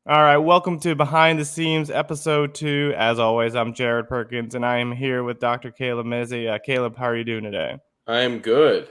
All right, welcome to Behind the Scenes, episode 2. As always, I'm Jared Perkins, and I am here with Dr. Caleb Mizzi. Caleb, how are you doing today? I am good.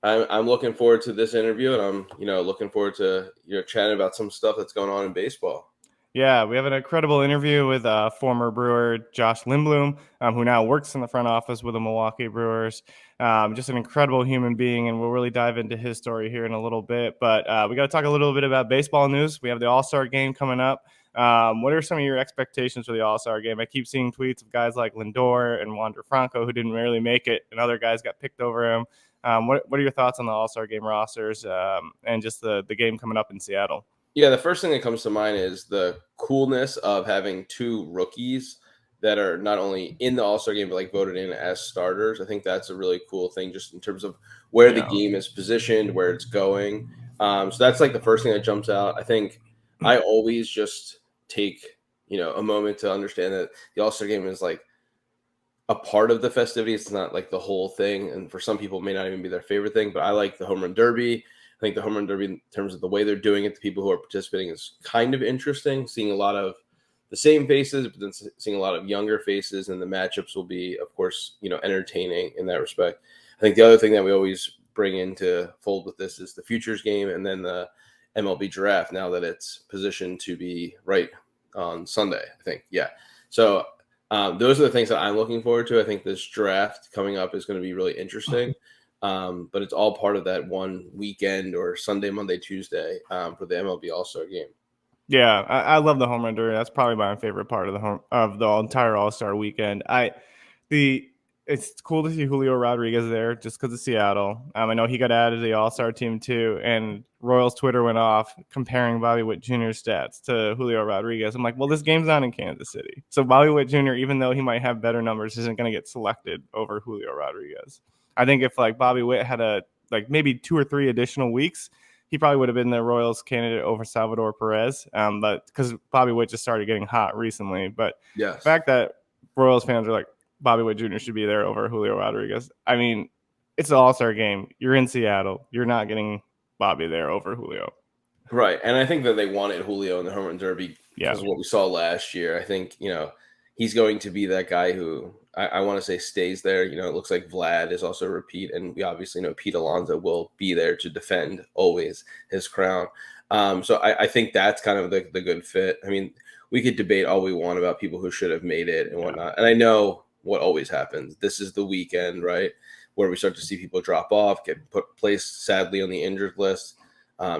I'm looking forward to this interview, and I'm looking forward to chatting about some stuff that's going on in baseball. Yeah, we have an incredible interview with former Brewer Josh Lindblom, who now works in the front office with the Milwaukee Brewers. Just an incredible human being, and we'll really dive into his story here in a little bit. But we got to talk a little bit about baseball news. We have the All-Star game coming up. What are some of your expectations for the All-Star game? I keep seeing tweets of guys like Lindor and Wander Franco who didn't really make it, and other guys got picked over him. What are your thoughts on the All-Star game rosters and just the game coming up in Seattle? Yeah, the first thing that comes to mind is the coolness of having two rookies that are not only in the All-Star game but like voted in as starters. I think that's a really cool thing, just in terms of where the Yeah. game is positioned, where it's going. So that's like the first thing that jumps out. I think I always just take a moment to understand that the All-Star game is like a part of the festivity. It's not like the whole thing. And for some people, it may not even be their favorite thing. But I like the home run derby. I think the home run derby, in terms of the way they're doing it, the people who are participating, is kind of interesting. Seeing a lot of the same faces, but then seeing a lot of younger faces, and the matchups will be, of course, entertaining in that respect. I think the other thing that we always bring into fold with this is the futures game, and then the MLB draft. Now that it's positioned to be right on Sunday, I think, yeah. So those are the things that I'm looking forward to. I think this draft coming up is going to be really interesting. But it's all part of that one weekend, or Sunday, Monday, Tuesday, for the MLB All-Star game. Yeah, I love the home run derby. That's probably my favorite part of the entire All Star weekend. The It's cool to see Julio Rodriguez there just because of Seattle. I know he got added to the All Star team too, and Royals Twitter went off comparing Bobby Witt Jr.'s stats to Julio Rodriguez. I'm like, well, this game's not in Kansas City, so Bobby Witt Jr., even though he might have better numbers, isn't going to get selected over Julio Rodriguez. I think if like Bobby Witt had maybe 2 or 3 additional weeks, he probably would have been the Royals candidate over Salvador Perez, but because Bobby Witt just started getting hot recently. But the Yes. fact that Royals fans are like Bobby Witt Jr. should be there over Julio Rodriguez, I mean, it's an All-Star game. You're in Seattle. You're not getting Bobby there over Julio. Right. And I think that they wanted Julio in the home run derby Yeah. because of what we saw last year. I think, he's going to be that guy who I want to say stays there. It looks like Vlad is also a repeat, and we obviously know Pete Alonso will be there to defend always his crown. So I think that's kind of the good fit. I mean, we could debate all we want about people who should have made it and whatnot. And I know what always happens. This is the weekend, right, where we start to see people drop off, get placed sadly on the injured list,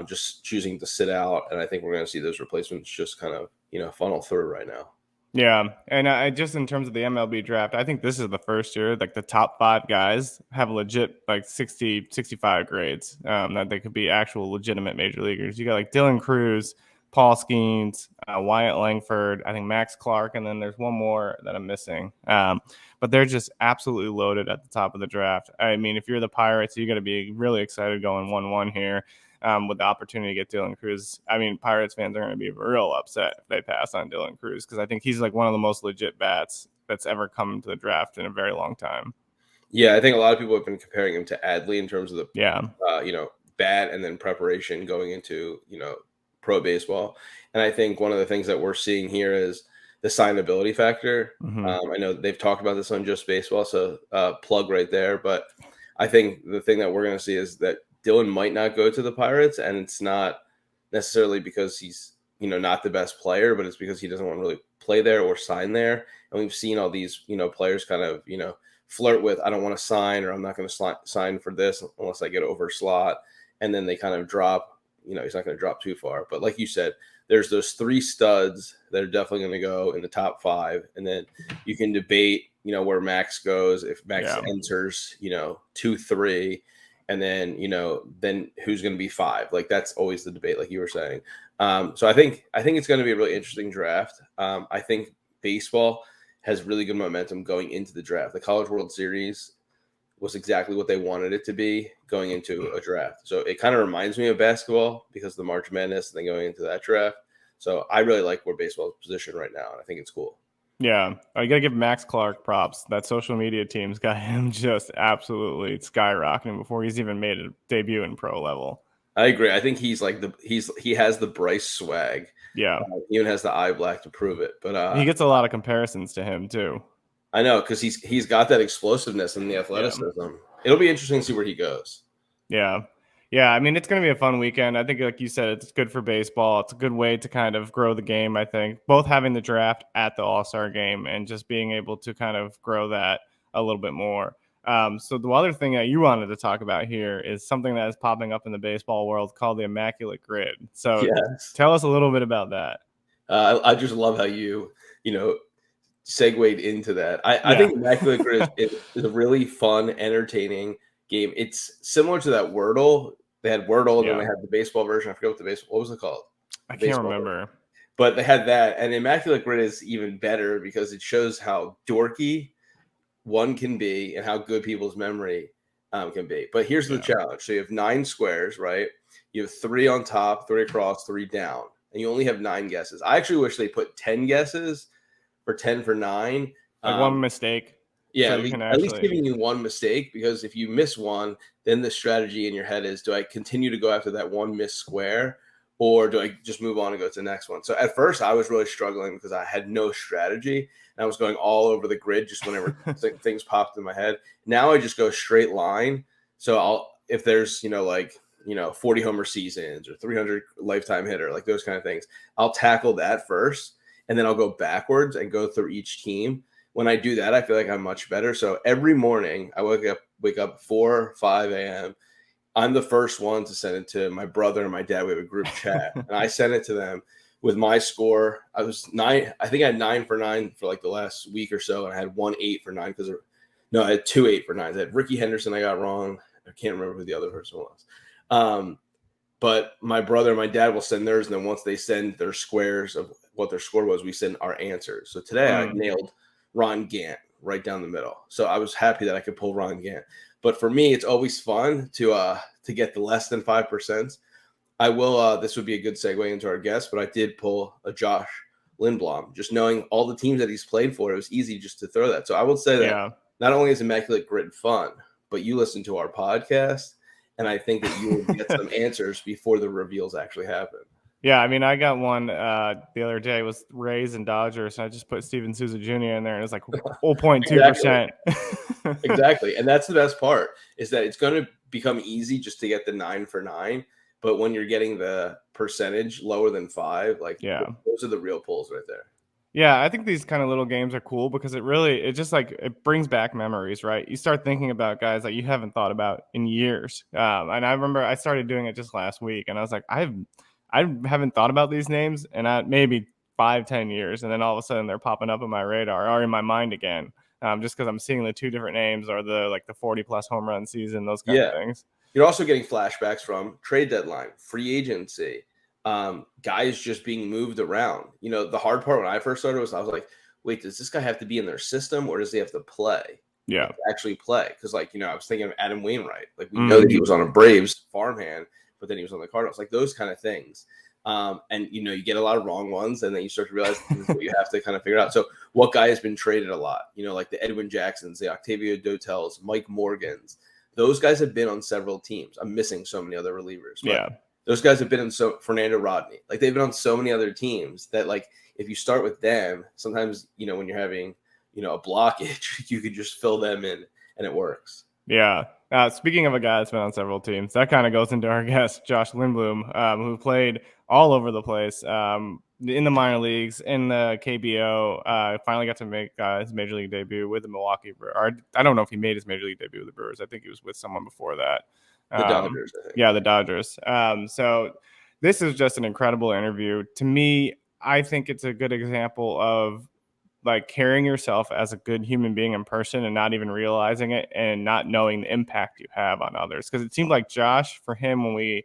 just choosing to sit out. And I think we're going to see those replacements just kind of, funnel through right now. Yeah, and I just in terms of the MLB draft, I think this is the first year like the top 5 guys have legit like 60, 65 grades, that they could be actual legitimate major leaguers. You got like Dylan Cruz, Paul Skeens, Wyatt Langford, I think Max Clark, and then there's one more that I'm missing. But they're just absolutely loaded at the top of the draft. I mean, if you're the Pirates, you got to be really excited going 1-1 here. With the opportunity to get Dylan Cruz. I mean, Pirates fans are going to be real upset if they pass on Dylan Cruz because I think he's like one of the most legit bats that's ever come to the draft in a very long time. Yeah, I think a lot of people have been comparing him to Adley in terms of the, Yeah. bat and then preparation going into, pro baseball. And I think one of the things that we're seeing here is the signability factor. Mm-hmm. I know they've talked about this on Just Baseball, so plug right there. But I think the thing that we're going to see is that Dylan might not go to the Pirates, and it's not necessarily because he's not the best player, but it's because he doesn't want to really play there or sign there. And we've seen all these players kind of flirt with, I don't want to sign, or I'm not going to sign for this unless I get over slot, and then they kind of drop. He's not going to drop too far. But like you said, there's those 3 studs that are definitely going to go in the top 5, and then you can debate where Max goes if Max enters 2-3, and then who's going to be 5. Like that's always the debate, like you were saying. So I think it's going to be a really interesting draft. I think baseball has really good momentum going into the draft. The College World Series was exactly what they wanted it to be going into a draft. So it kind of reminds me of basketball because of the March Madness and then going into that draft. So I really like where baseball is positioned right now, and I think it's cool. Yeah, I gotta give Max Clark props. That social media team's got him just absolutely skyrocketing before he's even made a debut in pro level. I agree. I think he's like he has the Bryce swag. Yeah. He even has the eye black to prove it. But He gets a lot of comparisons to him too. I know because he's got that explosiveness and the Yeah. athleticism. It'll be interesting to see where he goes. Yeah. Yeah. I mean, it's going to be a fun weekend. I think, like you said, it's good for baseball. It's a good way to kind of grow the game, I think. Both having the draft at the All-Star game and just being able to kind of grow that a little bit more. So the other thing that you wanted to talk about here is something that is popping up in the baseball world called the Immaculate Grid. So Yes. tell us a little bit about that. I just love how you know segued into that. I Yeah. think Immaculate Grid is a really fun, entertaining game. It's similar to that Wordle. They had Wordle, and then Yeah. they had the baseball version. I forget what the baseball. What was it called? I The can't baseball version. remember. But they had that, and Immaculate Grid is even better because it shows how dorky one can be and how good people's memory can be. But here's the Yeah. challenge: so you have 9 squares, right? You have 3 on top, 3 across, 3 down, and you only have 9 guesses. I actually wish they put 10 guesses for 10 for 9. Like one mistake. Yeah, So at you least, can at least actually, giving you one mistake, because if you miss one, then the strategy in your head is, do I continue to go after that one missed square, or do I just move on and go to the next one? So at first I was really struggling because I had no strategy and I was going all over the grid just whenever things popped in my head. Now I just go straight line. So if there's, 40 homer seasons or 300 lifetime hitter, like those kind of things, I'll tackle that first and then I'll go backwards and go through each team. When I do that, I feel like I'm much better. So every morning I wake up 4, 5 a.m. I'm the first one to send it to my brother and my dad. We have a group chat, and I sent it to them with my score. I was 9. I think I had 9 for 9 for like the last week or so, and I had 1 8 for 9 because no, I had 2 8 for 9. I had Ricky Henderson. I got wrong. I can't remember who the other person was. But my brother and my dad will send theirs, and then once they send their squares of what their score was, we send our answers. So today I nailed Ron Gant right down the middle. So I was happy that I could pull Ron Gant. But for me, it's always fun to get the less than 5%. I will. This would be a good segue into our guest, but I did pull a Josh Lindblom. Just knowing all the teams that he's played for, it was easy just to throw that. So I would say that yeah. not only is Immaculate Grid fun, but you listen to our podcast, and I think that you will get some answers before the reveals actually happen. Yeah, I mean, I got one the other day was Rays and Dodgers, and I just put Steven Souza Jr. in there, and it's like 0.2%. Exactly. And that's the best part, is that it's going to become easy just to get the 9 for 9. But when you're getting the percentage lower than 5, like those are the real pulls right there. Yeah, I think these kind of little games are cool because it just like it brings back memories, right? You start thinking about guys that you haven't thought about in years. And I remember I started doing it just last week, and I was like, I haven't thought about these names in maybe 5-10 years, and then all of a sudden they're popping up on my radar or in my mind again, just because I'm seeing the 2 different names or the 40+ home run season, those kind of things. You're also getting flashbacks from trade deadline, free agency, guys just being moved around. The hard part when I first started was I was like, wait, does this guy have to be in their system or does he have to play? Yeah, like, actually play. Because I was thinking of Adam Wainwright. Like we know that he was on a Braves farmhand, but then he was on the Cardinals. Like those kind of things. And you get a lot of wrong ones, and then you start to realize this is what you have to kind of figure out. So what guy has been traded a lot? like the Edwin Jacksons, the Octavio Dotels, Mike Morgans. Those guys have been on several teams. I'm missing so many other relievers. But those guys have been in Fernando Rodney. Like they've been on so many other teams that like if you start with them, sometimes when you're having a blockage, you can just fill them in and it works. Yeah. Speaking of a guy that's been on several teams, that kind of goes into our guest, Josh Lindblom, who played all over the place in the minor leagues, in the KBO. Finally got to make his major league debut with the Milwaukee Brewers. I don't know if he made his major league debut with the Brewers. I think he was with someone before that. The Dodgers, I think. Yeah, the Dodgers. So this is just an incredible interview. To me, I think it's a good example of like carrying yourself as a good human being in person and not even realizing it and not knowing the impact you have on others. Because it seemed like Josh, for him, when we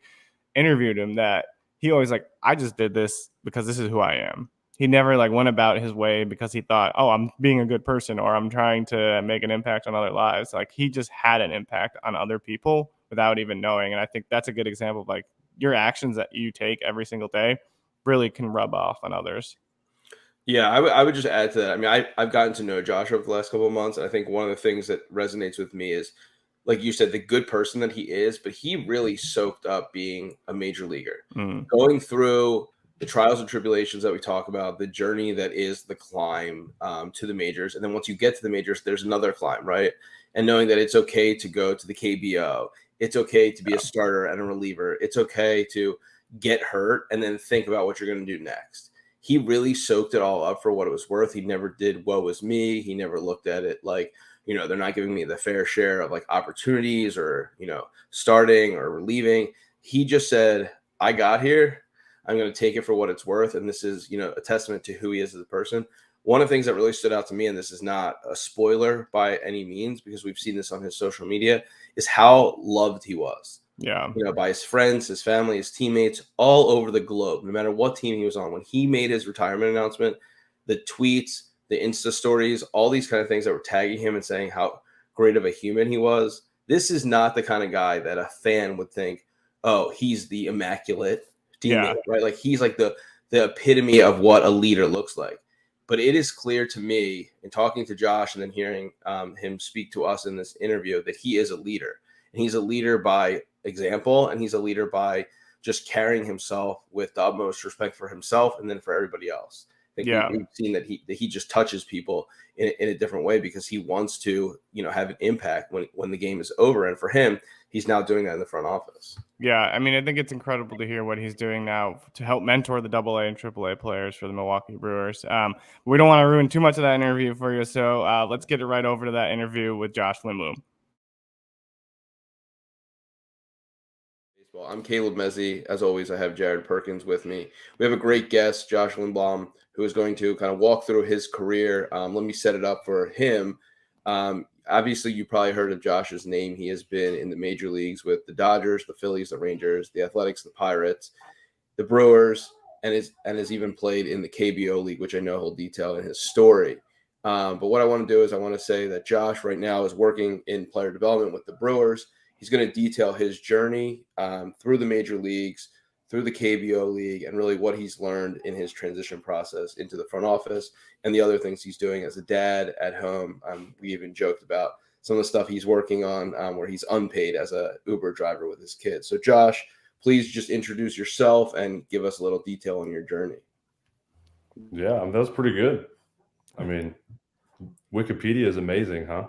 interviewed him, that he always like, I just did this because this is who I am. He never like went about his way because he thought, oh, I'm being a good person or I'm trying to make an impact on other lives. Like he just had an impact on other people without even knowing. And I think that's a good example of like your actions that you take every single day really can rub off on others. Yeah, I would just add to that. I mean, I've gotten to know Josh over the last couple of months, and I think one of the things that resonates with me is like you said, the good person that he is, but he really soaked up being a major leaguer, Mm. going through the trials and tribulations that we talk about, the journey that is the climb to the majors. And then once you get to the majors, there's another climb, right? And knowing that it's okay to go to the KBO, it's okay to be a starter and a reliever, it's okay to get hurt and then think about what you're going to do next. He really soaked it all up for what it was worth. He never did woe was me. He never looked at it like, they're not giving me the fair share of like opportunities or, starting or relieving. He just said, I got here. I'm going to take it for what it's worth. And this is, a testament to who he is as a person. One of the things that really stood out to me, and this is not a spoiler by any means, because we've seen this on his social media, is how loved he was. Yeah. By his friends, his family, his teammates all over the globe, no matter what team he was on. When he made his retirement announcement, the tweets, the Insta stories, all these kind of things that were tagging him and saying how great of a human he was. This is not the kind of guy that a fan would think, oh, he's the immaculate teammate, Yeah. right? Like he's like the epitome of what a leader looks like. But it is clear to me in talking to Josh and then hearing him speak to us in this interview that he is a leader. And he's a leader by example, and he's a leader by just carrying himself with the utmost respect for himself and then for everybody else. I think Yeah. we've seen that he just touches people in a different way because he wants to, have an impact when the game is over. And for him, he's now doing that in the front office. Yeah, I mean, I think it's incredible to hear what he's doing now to help mentor the AA and AAA players for the Milwaukee Brewers. We don't want to ruin too much of that interview for you, so let's get it right over to that interview with Josh Lindblom. Baseball. I'm Caleb Mezzi. As always, I have Jared Perkins with me. We have a great guest, Josh Lindblom, who is going to kind of walk through his career. Let me set it up for him. Obviously, you probably heard of Josh's name. He has been in the major leagues with the Dodgers, the Phillies, the Rangers, the Athletics, the Pirates, the Brewers, and has even played in the KBO League, which I know he'll detail in his story. But what I want to do is I want to say that Josh right now is working in player development with the Brewers. He's going to detail his journey through the major leagues, through the KBO League, and really what he's learned in his transition process into the front office and the other things he's doing as a dad at home. We even joked about some of the stuff he's working on where he's unpaid as a Uber driver with his kids. So, Josh, please just introduce yourself and give us a little detail on your journey. Yeah, that was pretty good. I mean, Wikipedia is amazing, huh?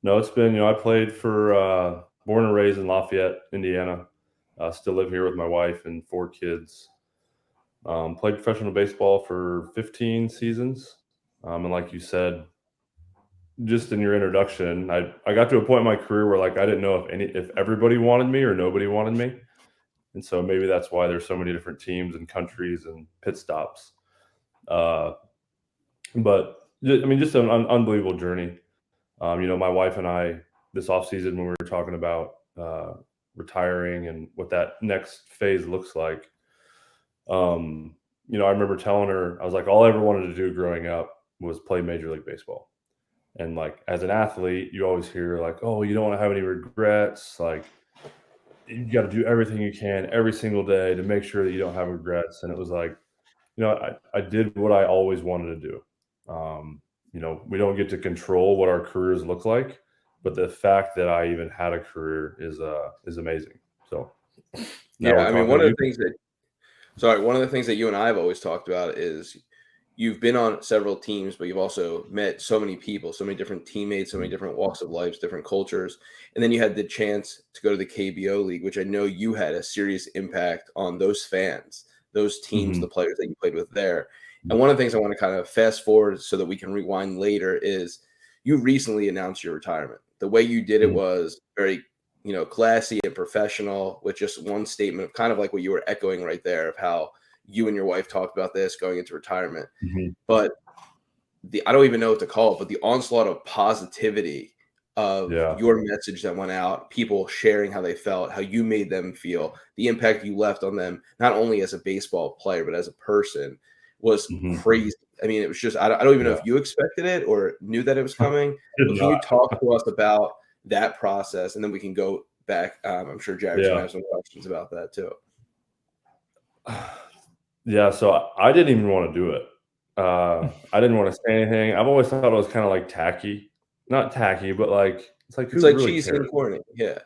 No, it's been, I played for, born and raised in Lafayette, Indiana. Still live here with my wife and 4 kids. Played professional baseball for 15 seasons. And like you said, just in your introduction, I got to a point in my career where like I didn't know if everybody wanted me or nobody wanted me. And so maybe that's why there's so many different teams and countries and pit stops. But I mean, just an unbelievable journey. My wife and I, this offseason, when we were talking about retiring and what that next phase looks like, I remember telling her, I was like, all I ever wanted to do growing up was play Major League Baseball. And like, as an athlete, you always hear like, oh, you don't want to have any regrets. Like, you got to do everything you can every single day to make sure that you don't have regrets. And it was like, I did what I always wanted to do. We don't get to control what our careers look like, but the fact that I even had a career is amazing. So Yeah, I mean, one of the things that you and I have always talked about is you've been on several teams, but you've also met so many people, so many different teammates, so many different walks of life, different cultures. And then you had the chance to go to the KBO League, which I know you had a serious impact on those fans, those teams, the players that you played with there. And one of the things I want to kind of fast forward so that we can rewind later is you recently announced your retirement. The way you did it was very, classy and professional with just one statement of kind of like what you were echoing right there of how you and your wife talked about this going into retirement. But I don't even know what to call it, but the onslaught of positivity of your message that went out, people sharing how they felt, how you made them feel, the impact you left on them, not only as a baseball player, but as a person was crazy. I mean, it was just, I don't even know if you expected it or knew that it was coming. But can you talk to us about that process? And then we can go back. I'm sure Jared's going to have some questions about that too. Yeah, so I didn't even want to do it. I didn't want to say anything. I've always thought it was kind of like tacky. not tacky, but like it's It's who like really cheesy cares? and corny. Yeah.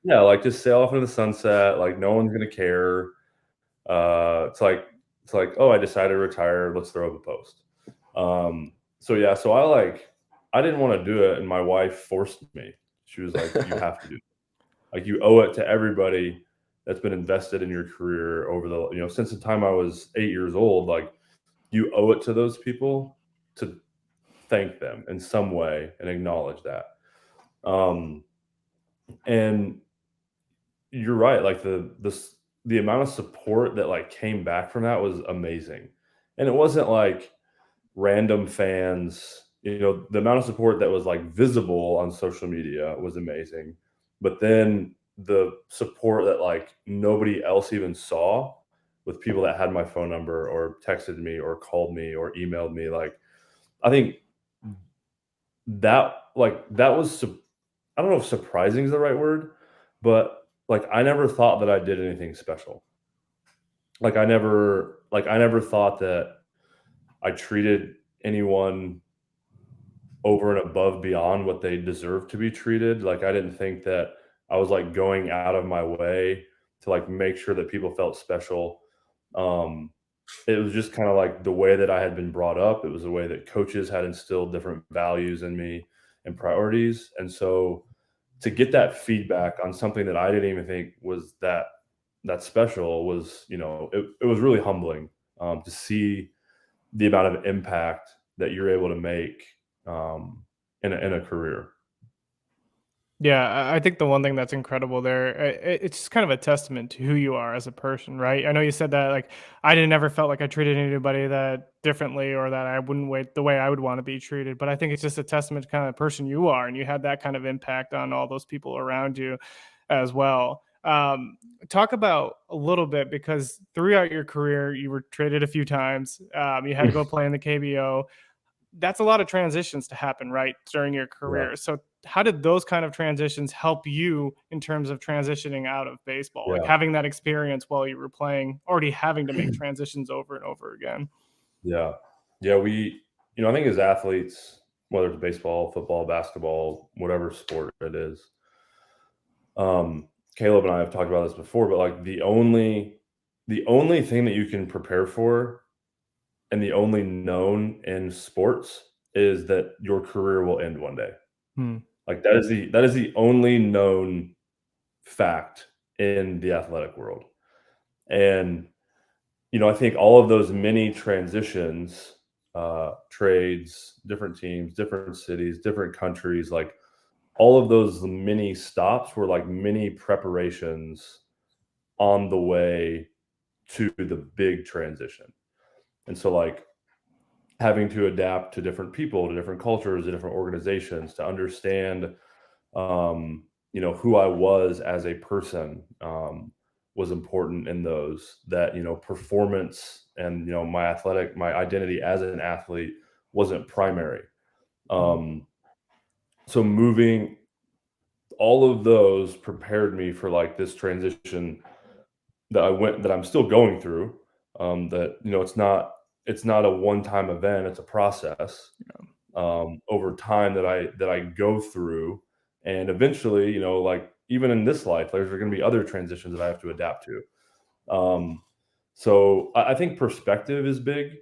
Yeah, like just sail off into the sunset. Like no one's gonna care. It's like, oh, I decided to retire. Let's throw up a post. So yeah, so I didn't want to do it, and my wife forced me. She was like, "You have to do it. Like you owe it to everybody that's been invested in your career over the since the time I was 8 years old. Like you owe it to those people to thank them in some way and acknowledge that." Um, and you're right. Like the amount of support that like came back from that was amazing, and it wasn't like random fans. The amount of support that was like visible on social media was amazing, but then the support that like nobody else even saw with people that had my phone number or texted me or called me or emailed me, like I think that was I don't know if surprising is the right word, but like I never thought that I did anything special. I never thought that I treated anyone over and above beyond what they deserve to be treated. Like I didn't think that I was like going out of my way to like make sure that people felt special. Um, it was just kind of like the way that I had been brought up. It was the way that coaches had instilled different values in me and priorities. And so to get that feedback on something that I didn't even think was that special was, it was really humbling to see the amount of impact that you're able to make in a career. Yeah, I think the one thing that's incredible there, it's just kind of a testament to who you are as a person, right? I know you said that like I didn't ever felt like I treated anybody that differently or that I wouldn't wait the way I would want to be treated, but I think it's just a testament to kind of the person you are, and you had that kind of impact on all those people around you as well. Talk about a little bit because throughout your career, you were traded a few times. You had to go play in the KBO. That's a lot of transitions to happen right during your Yeah, career. So how did those kind of transitions help you in terms of transitioning out of baseball, like yeah, having that experience while you were playing, already having to make transitions over and over again? yeah, yeah. I think as athletes, whether it's baseball, football, basketball, whatever sport it is, Caleb and I have talked about this before, but like the only thing that you can prepare for and the only known in sports is that your career will end one day. Hmm. Like that is the only known fact in the athletic world. And I think all of those mini transitions, trades, different teams, different cities, different countries, like all of those mini stops were like mini preparations on the way to the big transition. And so like having to adapt to different people, to different cultures, to different organizations, to understand who I was as a person was important in those. That performance and my identity as an athlete wasn't primary. Um, so moving all of those prepared me for like this transition that I'm still going through. That it's not a one time event; it's a process over time that I go through, and eventually, like even in this life, there's going to be other transitions that I have to adapt to. So I think perspective is big.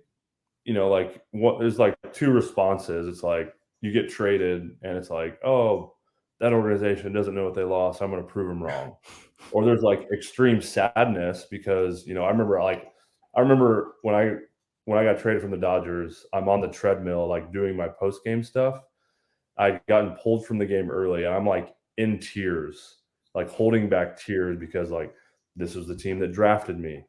Like what there's like two responses. It's like you get traded, and it's like, oh, that organization doesn't know what they lost. I'm going to prove them wrong. Or there's like extreme sadness because I remember when I got traded from the Dodgers, I'm on the treadmill like doing my post game stuff. I'd gotten pulled from the game early, and I'm like in tears, like holding back tears because like this was the team that drafted me.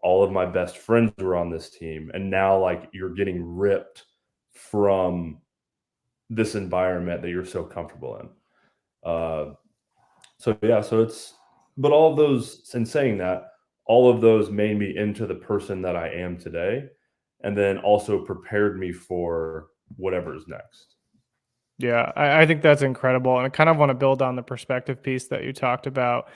All of my best friends were on this team, and now like you're getting ripped from this environment that you're so comfortable in. So yeah, but all of those, in saying that, all of those made me into the person that I am today, and then also prepared me for whatever is next. Yeah, I think that's incredible. And I kind of want to build on the perspective piece that you talked about.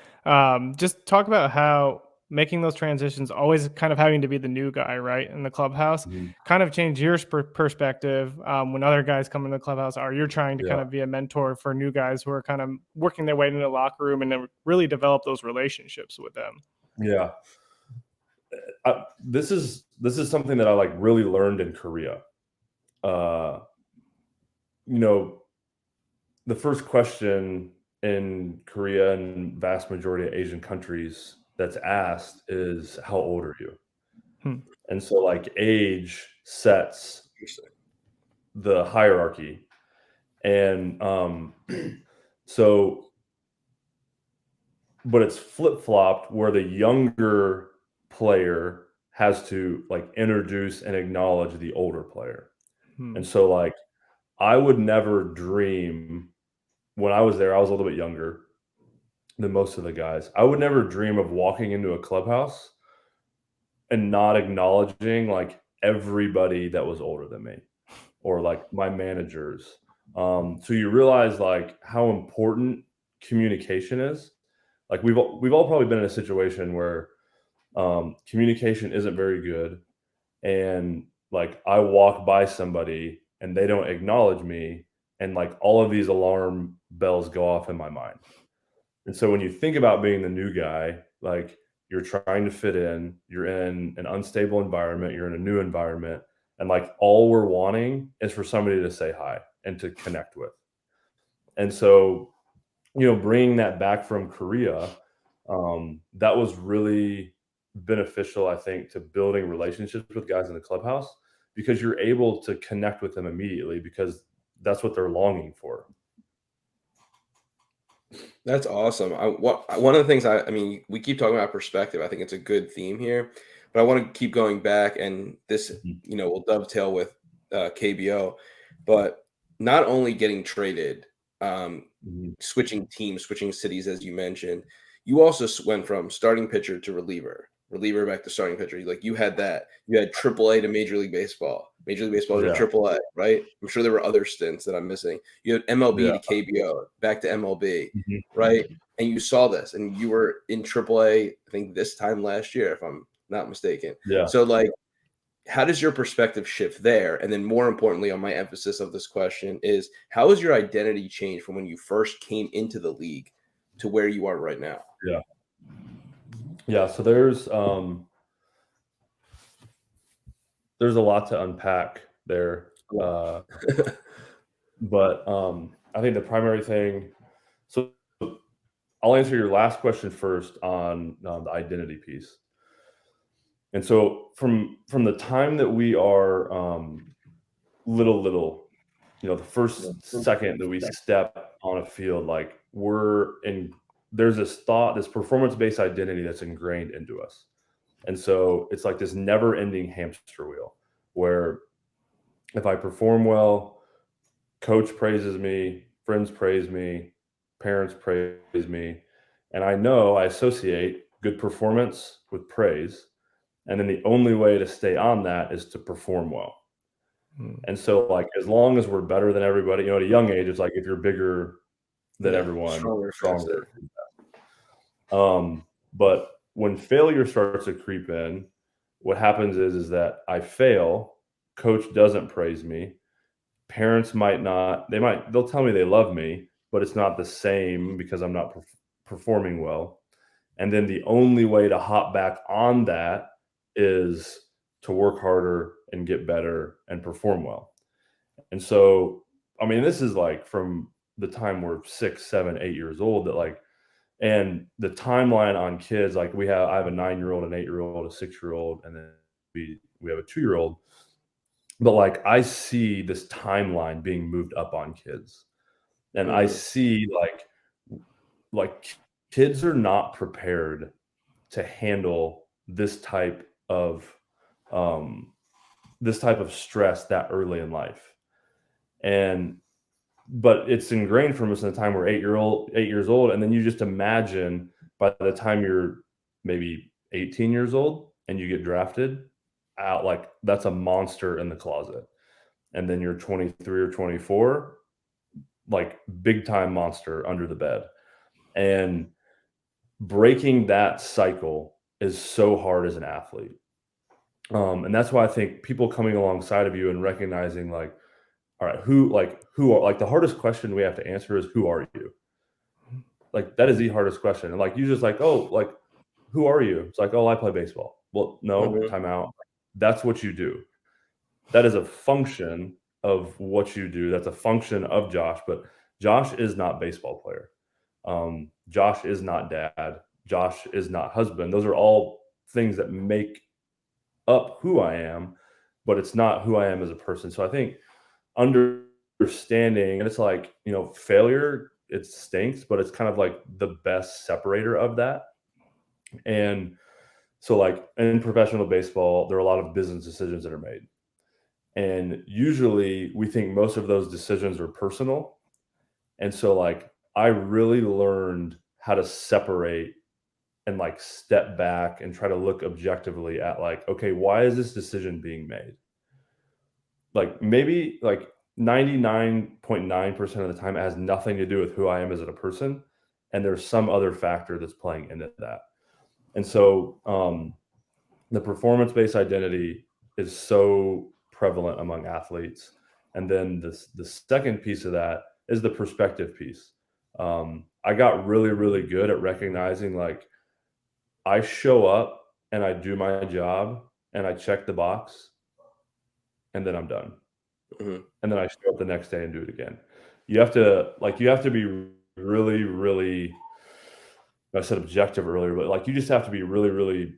Just talk about how making those transitions, always kind of having to be the new guy, right, in the clubhouse, kind of change your perspective when other guys come in the clubhouse, or you're trying to kind of be a mentor for new guys who are kind of working their way into the locker room and then really develop those relationships with them. Yeah. This is something that I like really learned in Korea. The first question in Korea and vast majority of Asian countries that's asked is, how old are you? And so like age sets the hierarchy. And but it's flip-flopped where the younger player has to like introduce and acknowledge the older player. And so like I would never dream, when I was there, I was a little bit younger than most of the guys. I would never dream of walking into a clubhouse and not acknowledging like everybody that was older than me or like my managers. So you realize like how important communication is. Like we've all probably been in a situation where communication isn't very good, and like I walk by somebody and they don't acknowledge me, and like all of these alarm bells go off in my mind. And so when you think about being the new guy, like you're trying to fit in, you're in an unstable environment, you're in a new environment, and like all we're wanting is for somebody to say hi and to connect with. And so, bringing that back from Korea, that was really beneficial, I think, to building relationships with guys in the clubhouse, because you're able to connect with them immediately because that's what they're longing for. That's awesome. One of the things I mean, we keep talking about perspective. I think it's a good theme here, but I want to keep going back, and this, will dovetail with KBO, but not only getting traded, switching teams, switching cities, as you mentioned, you also went from starting pitcher to reliever back to starting pitcher. Like you had AAA to Major League Baseball to AAA, right? I'm sure there were other stints that I'm missing. You had MLB to KBO, back to MLB, right? And you saw this, and you were in AAA, I think this time last year, if I'm not mistaken. Yeah. So like, how does your perspective shift there? And then more importantly, on my emphasis of this question is, how has your identity changed from when you first came into the league to where you are right now? Yeah. Yeah. So there's a lot to unpack there. But I think the primary thing, so I'll answer your last question first on the identity piece. And so from the time that we are little, the first second that we step on a field, like there's this performance-based identity that's ingrained into us. And so it's like this never-ending hamster wheel where if I perform well, coach praises me, friends praise me, parents praise me, and I know I associate good performance with praise. And then the only way to stay on that is to perform well. And so like, as long as we're better than everybody, at a young age, it's like, if you're bigger than everyone, stronger. But when failure starts to creep in, what happens is that I fail, coach doesn't praise me, parents they'll tell me they love me, but it's not the same because I'm not performing well. And then the only way to hop back on that is to work harder and get better and perform well. And so, I mean, this is like from the time we're 6, 7, 8 years old, that like, and the timeline on kids, like I have a 9-year-old, an 8-year-old, a 6-year-old, and then we have a 2-year-old. But like, I see this timeline being moved up on kids, and I see like kids are not prepared to handle this type of stress that early in life. But it's ingrained from us in the time we're 8 years old. And then you just imagine by the time you're maybe 18 years old and you get drafted out, like that's a monster in the closet. And then you're 23 or 24, like big time monster under the bed. And breaking that cycle is so hard as an athlete. And that's why I think people coming alongside of you and recognizing like, all right, who are like the hardest question we have to answer is who are you? Like that is the hardest question. And like you just like, oh, like who are you? It's like, oh, I play baseball. Well, no, time out. That's what you do. That is a function of what you do. That's a function of Josh, but Josh is not baseball player. Josh is not dad. Josh is not husband. Those are all things that make up who I am, but it's not who I am as a person. So I think understanding, and it's like, failure, it stinks, but it's kind of like the best separator of that. And so like in professional baseball, there are a lot of business decisions that are made. And usually we think most of those decisions are personal. And so like I really learned how to separate and like step back and try to look objectively at like, okay, why is this decision being made? Like maybe like 99.9% of the time it has nothing to do with who I am as a person. And there's some other factor that's playing into that. And so the performance-based identity is so prevalent among athletes. And then the second piece of that is the perspective piece. I got really, really good at recognizing like I show up and I do my job and I check the box and then I'm done. And then I show up the next day and do it again. You have to be really, really, I said objective earlier, but like you just have to be really, really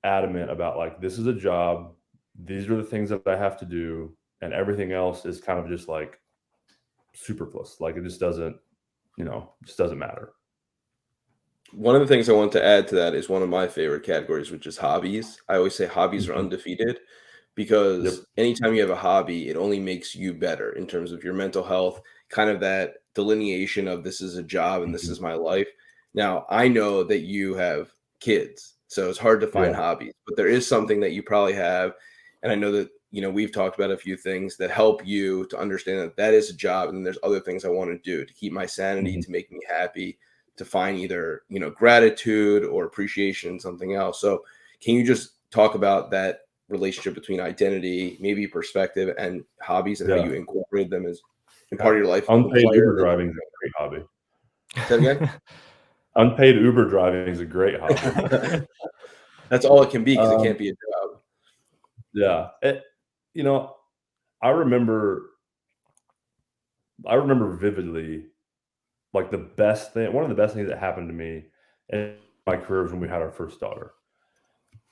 adamant about like, this is a job. These are the things that I have to do. And everything else is kind of just like superfluous. Like it just doesn't matter. One of the things I want to add to that is one of my favorite categories, which is hobbies. I always say hobbies are undefeated because anytime you have a hobby, it only makes you better in terms of your mental health, kind of that delineation of this is a job and this is my life. Now, I know that you have kids, so it's hard to find hobbies, but there is something that you probably have. And I know that, we've talked about a few things that help you to understand that that is a job. And there's other things I want to do to keep my sanity, to make me happy, to find either, gratitude or appreciation in something else. So can you just talk about that relationship between identity, maybe perspective, and hobbies, and how you incorporate them as part of your life? Unpaid Uber driving is a great hobby. Say that again? Unpaid Uber driving is a great hobby. That's all it can be because it can't be a job. Yeah. I remember vividly, like one of the best things that happened to me in my career was when we had our first daughter.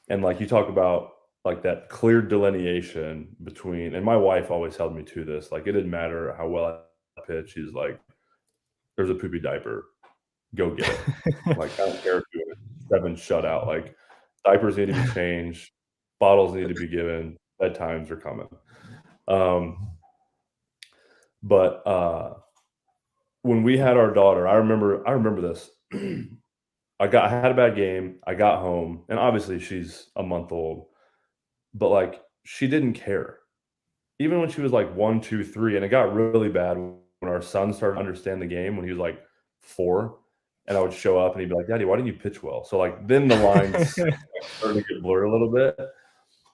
And like you talk about like that clear delineation between, and my wife always held me to this, like it didn't matter how well I pitched. She's like, there's a poopy diaper, go get it. Like I don't care if you're 7 shutout, like diapers need to be changed, bottles need to be given, bedtimes are coming. But when we had our daughter, I remember this. I had a bad game. I got home, and obviously she's a month old, but like she didn't care. Even when she was like 1, 2, 3, and it got really bad when our son started to understand the game when he was like 4, and I would show up and he'd be like, "Daddy, why didn't you pitch well?" So like then the lines started to get blurred a little bit.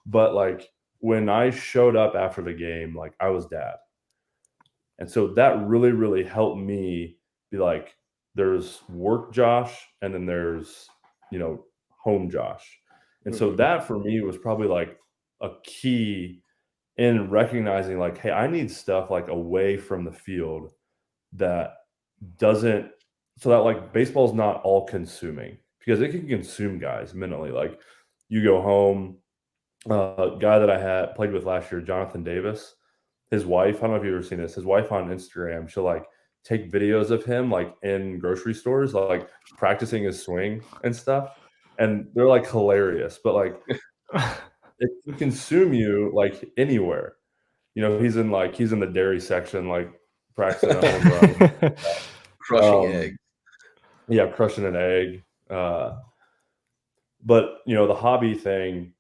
But like when I showed up after the game, like I was dad. And so that really, really helped me be like, there's work Josh, and then there's, home Josh. And so that for me was probably like a key in recognizing like, hey, I need stuff like away from the field that doesn't, so that like baseball is not all consuming, because it can consume guys mentally. Like you go home, a guy that I had played with last year, Jonathan Davis, his wife, I don't know if you've ever seen this, his wife on Instagram, she'll like take videos of him like in grocery stores, like practicing his swing and stuff. And they're like hilarious, but like it can consume you like anywhere. He's in the dairy section, like practicing a home run. Crushing egg. Yeah, crushing an egg. But the hobby thing,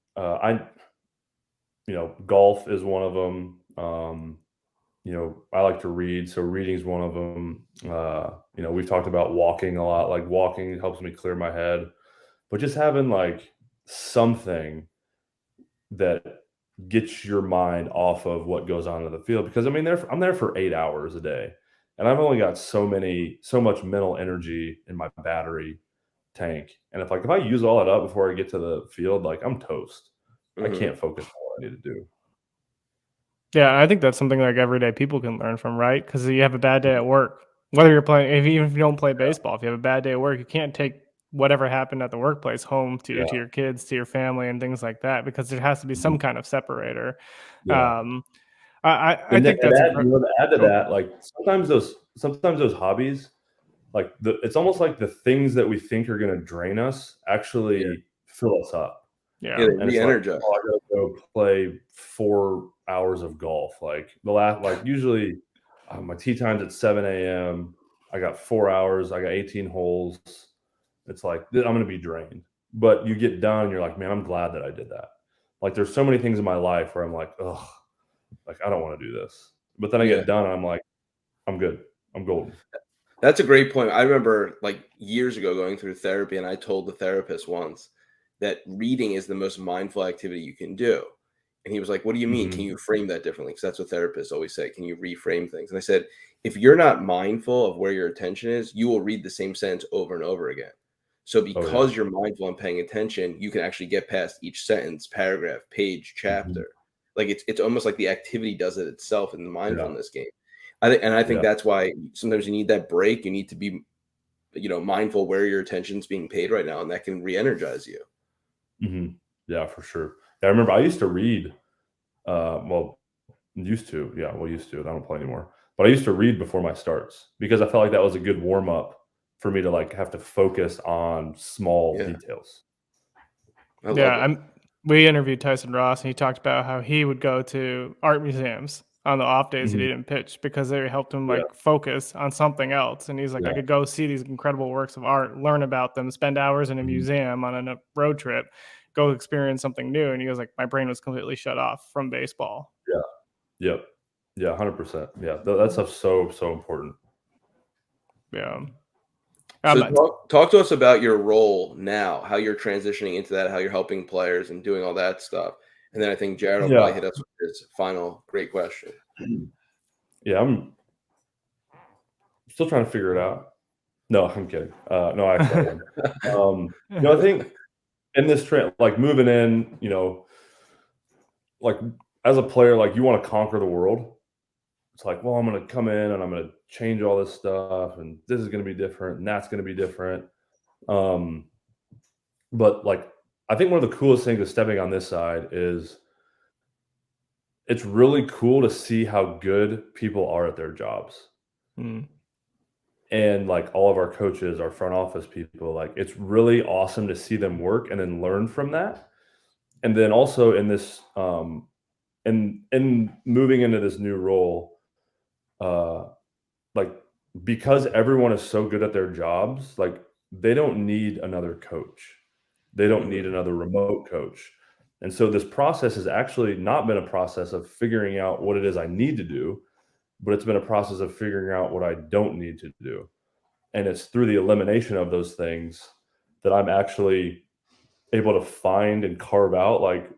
golf is one of them. I like to read, so reading is one of them. We've talked about walking a lot. Like walking helps me clear my head, but just having like something that gets your mind off of what goes on in the field. Because I mean, I'm there for 8 hours a day, and I've only got so much mental energy in my battery tank. And if I use all that up before I get to the field, like I'm toast. I can't focus on what I need to do. Yeah, I think that's something like everyday people can learn from, right? Because you have a bad day at work, whether you're playing, even if you don't play baseball, if you have a bad day at work, you can't take whatever happened at the workplace home Yeah. to your kids, to your family, and things like that, because there has to be some kind of separator. Yeah. Um, I And think and that's add, you know, to add to cool. that, like sometimes those hobbies, like it's almost like the things that we think are going to drain us actually fill us up. Yeah, Yeah, they And it's like, re-energize. oh, I gotta go play 4 hours of golf. Like usually my tee time's at 7 a.m. I got 4 hours. I got 18 holes. It's like I'm gonna be drained. But you get done, and you're like, man, I'm glad that I did that. Like there's so many things in my life where I'm like, ugh, like I don't want to do this. But then I Yeah. get done, and I'm like, I'm good. I'm golden. That's a great point. I remember like years ago going through therapy, and I told the therapist once that reading is the most mindful activity you can do. And he was like, "What do you mean? Can Mhm. you frame that differently?" Because that's what therapists always say. Can you reframe things? And I said, if you're not mindful of where your attention is, you will read the same sentence over and over again. So Oh yeah. because you're mindful and paying attention, you can actually get past each sentence, paragraph, page, Mhm. chapter. Like it's almost like the activity does it itself in the Yeah. mindfulness game. I think Yeah. that's why sometimes you need that break. You need to be, mindful where your attention's being paid right now, and that can re-energize you. Mhm. Yeah, for sure. Yeah, I remember I used to read. Well, used to, yeah, well, used to. I don't play anymore. But I used to read before my starts because I felt like that was a good warm up for me to like have to focus on small Yeah, details. I love yeah. it. We interviewed Tyson Ross, and he talked about how he would go to art museums on the off days he Mhm. didn't pitch because they helped him Yeah, like focus on something else. And he's like, I yeah. could go see these incredible works of art, learn about them, spend hours in a Mhm. museum on a road trip, go experience something new. And he was like, my brain was completely shut off from baseball. Yeah. Yep. Yeah, 100%. Yeah, that stuff's so important. Yeah. So Um, talk to us about your role now, how you're transitioning into that, how you're helping players and doing all that stuff. And then I think Jared will probably Yeah. hit us with his final great question. Yeah, I'm still trying to figure it out. No, I'm kidding. No, actually I am. I think in this trend, like moving in, like as a player, like you want to conquer the world. It's like, well, I'm going to come in and I'm going to change all this stuff, and this is going to be different, and that's going to be different. Um, but like, I think one of the coolest things of stepping on this side is it's really cool to see how good people are at their jobs. Mm. And like all of our coaches, our front office people, like it's really awesome to see them work and then learn from that. And then also in this, in moving into this new role, uh, like because everyone is so good at their jobs, like they don't need another coach. They don't need Mhm. another remote coach. And so this process has actually not been a process of figuring out what it is I need to do, but it's been a process of figuring out what I don't need to do. And it's through the elimination of those things that I'm actually able to find and carve out like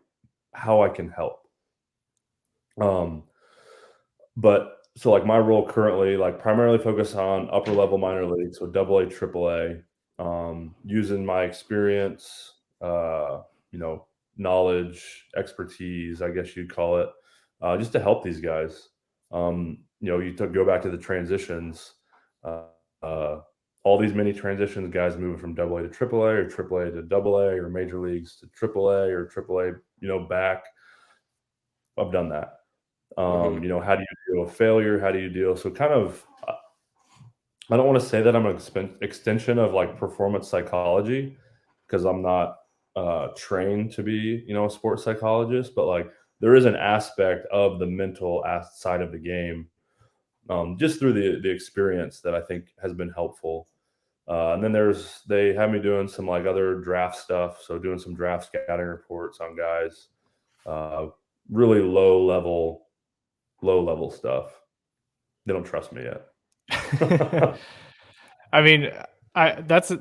how I can help. Um, But so like my role currently, like primarily focus on upper level minor league, so double A, triple A, using my experience, you know, knowledge, expertise, I guess you'd call it, just to help these guys. You to go back to the transitions, uh, uh, all these mini transitions, guys moving from double A to triple A or triple A to double A or major leagues to triple A or triple A, back. I've done that. Mhm. How do you deal with failure? How do you deal? So kind of, I don't want to say that I'm an extension of like performance psychology because I'm not trained to be, a sports psychologist, but like there is an aspect of the mental side of the game, just through the experience that I think has been helpful. And then they have me doing some like other draft stuff. So doing some draft scouting reports on guys, uh, really low level stuff. They don't trust me yet. I mean, I that's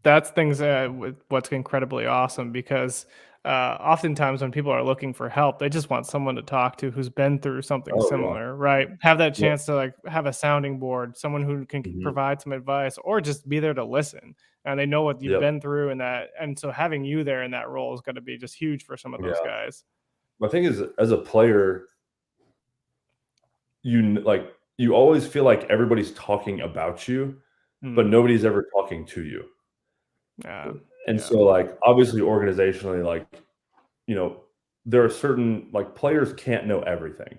That's things with what's incredibly awesome because oftentimes when people are looking for help, they just want someone to talk to who's been through something Oh yeah. similar, right? Have that Yeah. chance to like have a sounding board, someone who can Mhm. provide some advice or just be there to listen. And they know what you've Yep. been through and that. And so having you there in that role is going to be just huge for some of those Yeah. guys. My thing is, as a player, you always feel like everybody's talking about you, but Mm, nobody's ever talking to you. And yeah. so, like, obviously, organizationally, like, you know, there are certain like players can't know everything.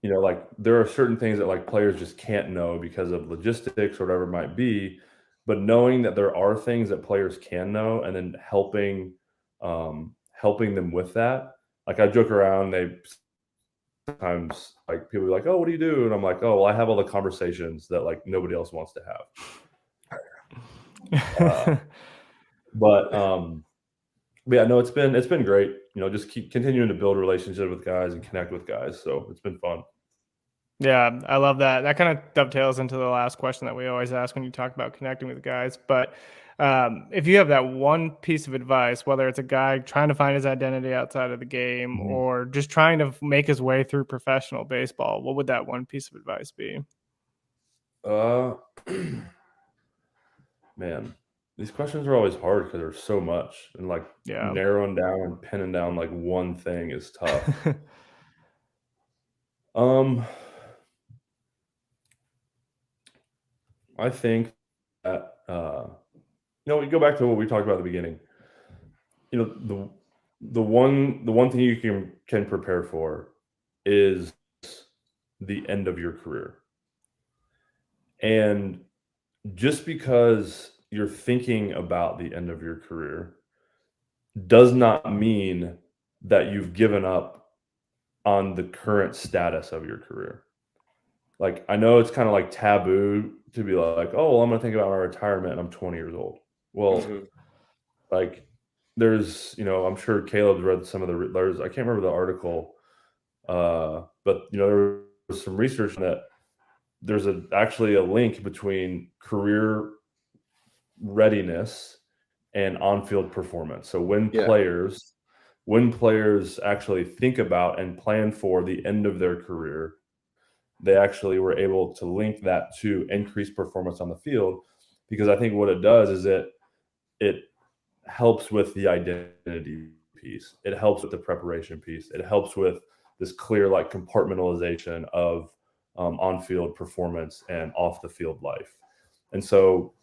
Like there are certain things that like players just can't know because of logistics or whatever it might be. But knowing that there are things that players can know and then helping them with that. Like I joke around, they sometimes like people are like, "Oh, what do you do?" And I'm like, "Oh, well, I have all the conversations that like nobody else wants to have." Uh, but yeah, no, it's been great. Just keep continuing to build relationships with guys and connect with guys. So it's been fun. Yeah, I love that. That kind of dovetails into the last question that we always ask when you talk about connecting with guys. But if you have that one piece of advice, whether it's a guy trying to find his identity outside of the game Mhm. or just trying to make his way through professional baseball, what would that one piece of advice be? Uh, man, these questions are always hard because there's so much, and like Yeah. narrowing down and pinning down like one thing is tough. Um, I think that we go back to what we talked about at the beginning. The one thing you can prepare for is the end of your career, and just because you're thinking about the end of your career does not mean that you've given up on the current status of your career. Like, I know it's kind of like taboo to be like, oh, well, I'm going to think about my retirement and I'm 20 years old. Well, Mhm. like, I'm sure Caleb's read some of I can't remember the article, but, there was some research that there's actually a link between career readiness and on-field performance. So Yeah. when players actually think about and plan for the end of their career, they actually were able to link that to increased performance on the field, because I think what it does is it helps with the identity piece. It helps with the preparation piece. It helps with this clear like compartmentalization of on-field performance and off the field life. And so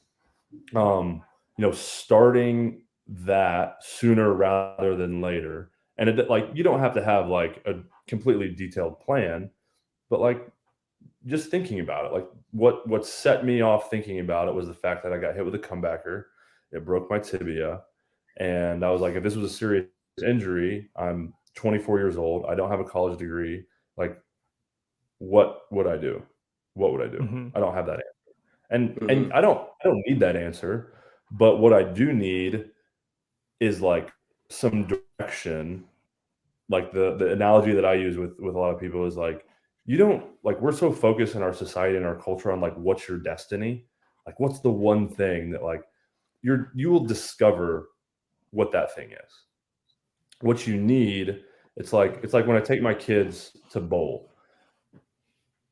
starting that sooner rather than later. And you don't have to have like a completely detailed plan, but like just thinking about it. Like what set me off thinking about it was the fact that I got hit with a comebacker. It broke my tibia. And I was like, if this was a serious injury, I'm 24 years old. I don't have a college degree. Like, what would I do? What would I do? Hmm. I don't have that answer. And Mhm. I don't need that answer, but what I do need is like some direction. Like the analogy that I use with a lot of people is like, you don't like, we're so focused in our society and our culture on like what's your destiny, like what's the one thing that like you will discover what that thing is. What you need, it's like when I take my kids to bowl,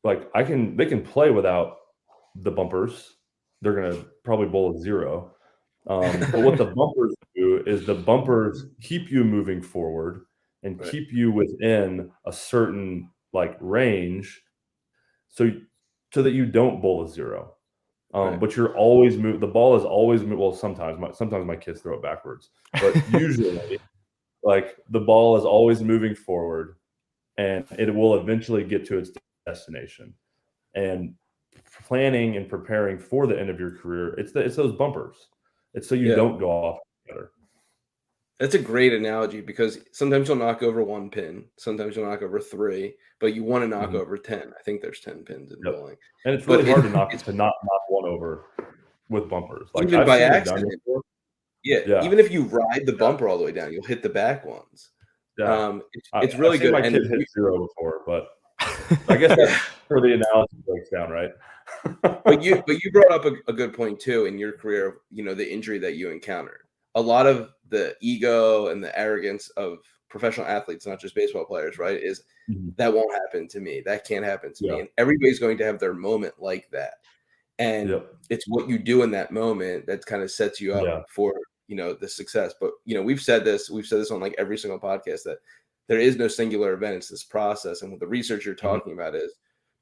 like they can play without the bumpers. They're gonna probably bowl a zero. But what the bumpers do is the bumpers keep you moving forward and Right. keep you within a certain like range, so so that you don't bowl a zero. Right. But you're always the ball is always well, sometimes my kids throw it backwards, but usually like the ball is always moving forward and it will eventually get to its destination. And planning and preparing for the end of your career, it's those bumpers. It's so you Yeah. don't go off together. That's a great analogy because sometimes you'll knock over one pin, sometimes you'll knock over three, but you want to knock Mhm. over 10. I think there's 10 pins in Yep. bowling. And it's But really hard to it's not knock one over with bumpers. Like, even I've by seen it done accident. before. Yeah, Yeah, even if you ride the yeah, bumper all the way down, you'll hit the back ones. yeah. It's I've really seen good, my and kids hit zero before, but I guess that's where the analogy breaks down, right? But you brought up a good point too in your career, the injury that you encountered. A lot of the ego and the arrogance of professional athletes, not just baseball players, right, is that won't happen to me. That can't happen to me. And everybody's going to have their moment like that. And it's what you do in that moment that kind of sets you up for, the success. But, we've said this on like every single podcast, that there is no singular event. It's this process. And what the research you're talking about is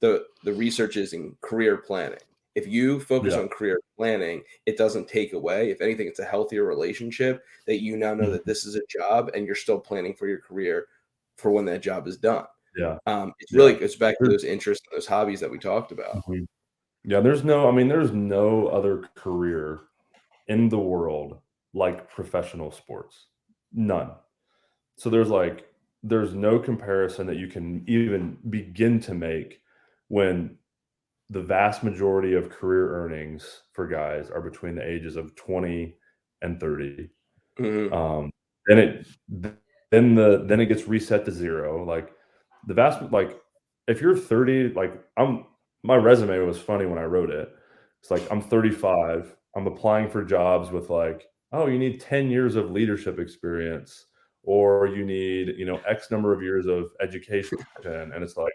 the research is in career planning. If you focus on career planning, it doesn't take away. If anything, it's a healthier relationship that you now know that this is a job and you're still planning for your career for when that job is done. It's back to those interests, those hobbies that we talked about. Yeah, there's no other career in the world like professional sports. None. So there's no comparison that you can even begin to make when the vast majority of career earnings for guys are between the ages of 20 and 30. Then it gets reset to zero. Like if you're 30, my resume was funny when I wrote it. It's like, I'm 35. I'm applying for jobs with you need 10 years of leadership experience, or you need, X number of years of education. And it's like,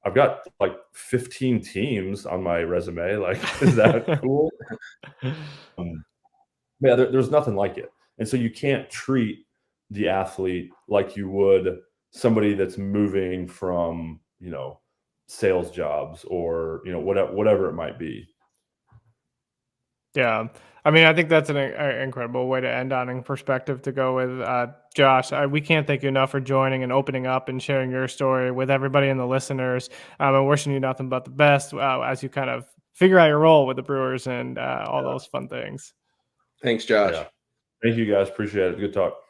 I've got 15 teams on my resume. Is that cool? There's nothing like it. And so you can't treat the athlete like you would somebody that's moving from, sales jobs or, whatever it might be. Yeah. I think that's an incredible way to end on, in perspective to go with. Josh, we can't thank you enough for joining and opening up and sharing your story with everybody and the listeners. I'm wishing you nothing but the best as you kind of figure out your role with the Brewers and all those fun things. Thanks, Josh. Thank you, guys. Appreciate it. Good talk.